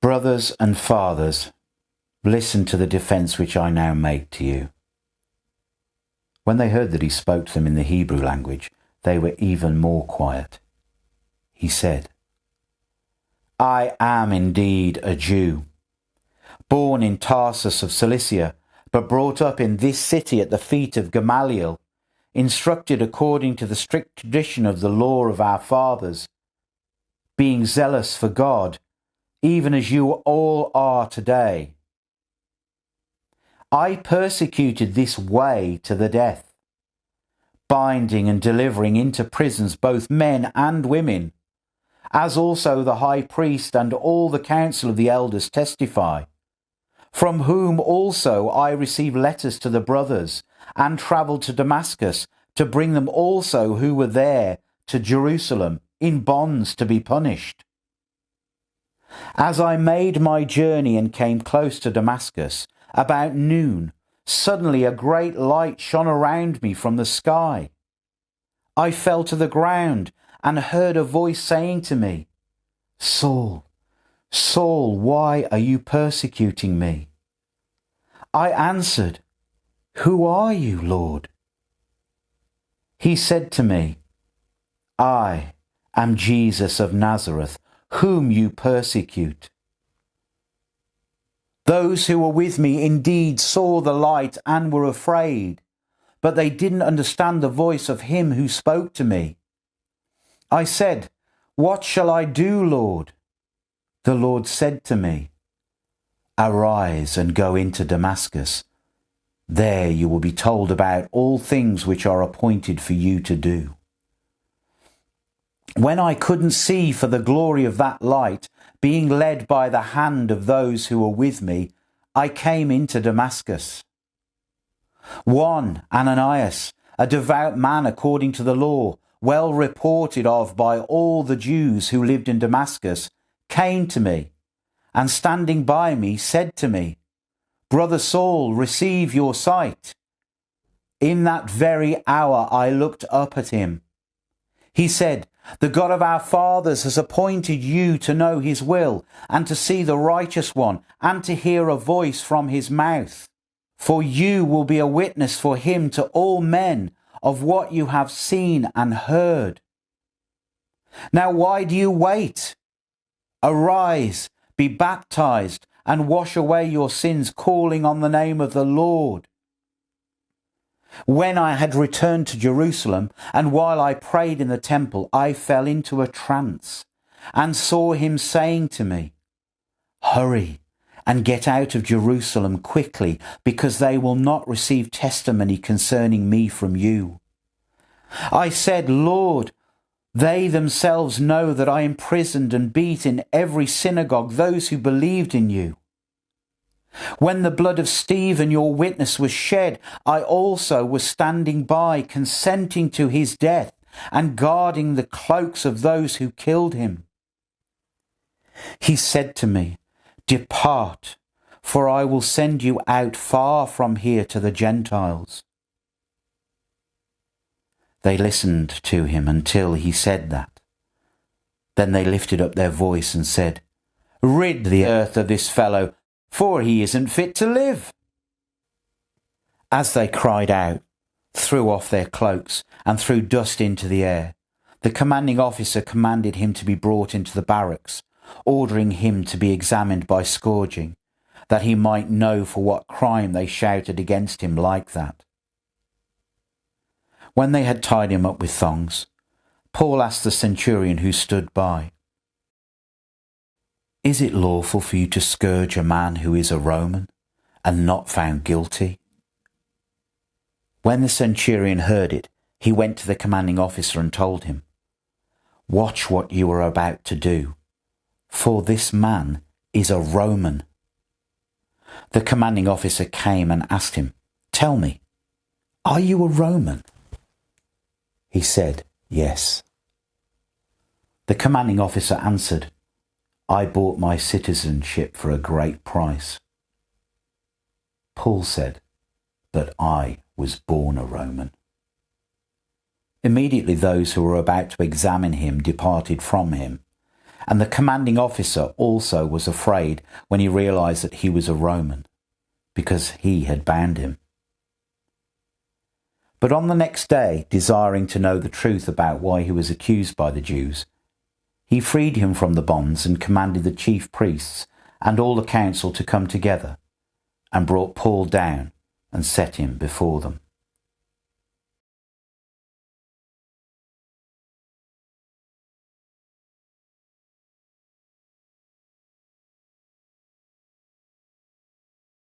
Brothers and fathers, listen to the defense which I now make to you. When they heard that he spoke to them in the Hebrew language, they were even more quiet. He said, I am indeed a Jew, born in Tarsus of Cilicia, but brought up in this city at the feet of Gamaliel, instructed according to the strict tradition of the law of our fathers, being zealous for God, even as you all are today. I persecuted this way to the death, binding and delivering into prisons both men and women, as also the high priest and all the council of the elders testify, from whom also I received letters to the brothers, and travelled to Damascus to bring them also who were there to Jerusalem in bonds to be punished. As I made my journey and came close to Damascus, about noon, suddenly a great light shone around me from the sky. I fell to the ground and heard a voice saying to me, Saul, Saul, why are you persecuting me? I answered, Who are you, Lord? He said to me, I am Jesus of Nazareth, whom you persecute. Those who were with me indeed saw the light and were afraid, but they didn't understand the voice of him who spoke to me. I said, What shall I do, Lord? The Lord said to me, Arise and go into Damascus. There you will be told about all things which are appointed for you to do. When I couldn't see for the glory of that light, being led by the hand of those who were with me, I came into Damascus. One, Ananias, a devout man according to the law, well reported of by all the Jews who lived in Damascus, came to me, and standing by me said to me, Brother Saul, receive your sight. In that very hour I looked up at him. He said, The God of our fathers has appointed you to know his will, and to see the righteous one, and to hear a voice from his mouth. For you will be a witness for him to all men of what you have seen and heard. Now why do you wait? Arise, be baptized, and wash away your sins, calling on the name of the Lord. When I had returned to Jerusalem, and while I prayed in the temple, I fell into a trance, and saw him saying to me, Hurry and get out of Jerusalem quickly, because they will not receive testimony concerning me from you. I said, Lord, they themselves know that I imprisoned and beat in every synagogue those who believed in you. When the blood of Stephen, your witness, was shed, I also was standing by, consenting to his death and guarding the cloaks of those who killed him. He said to me, Depart, for I will send you out far from here to the Gentiles. They listened to him until he said that. Then they lifted up their voice and said, Rid the earth of this fellow, for he isn't fit to live. As they cried out, threw off their cloaks, and threw dust into the air, the commanding officer commanded him to be brought into the barracks, ordering him to be examined by scourging, that he might know for what crime they shouted against him like that. When they had tied him up with thongs, Paul asked the centurion who stood by, Is it lawful for you to scourge a man who is a Roman and not found guilty? When the centurion heard it, he went to the commanding officer and told him, Watch what you are about to do, for this man is a Roman. The commanding officer came and asked him, Tell me, are you a Roman? He said, Yes. The commanding officer answered, I bought my citizenship for a great price. Paul said, But I was born a Roman. Immediately those who were about to examine him departed from him, And the commanding officer also was afraid when he realized that he was a Roman, because he had bound him. But on the next day, desiring to know the truth about why he was accused by the Jews, he freed him from the bonds and commanded the chief priests and all the council to come together, and brought Paul down and set him before them.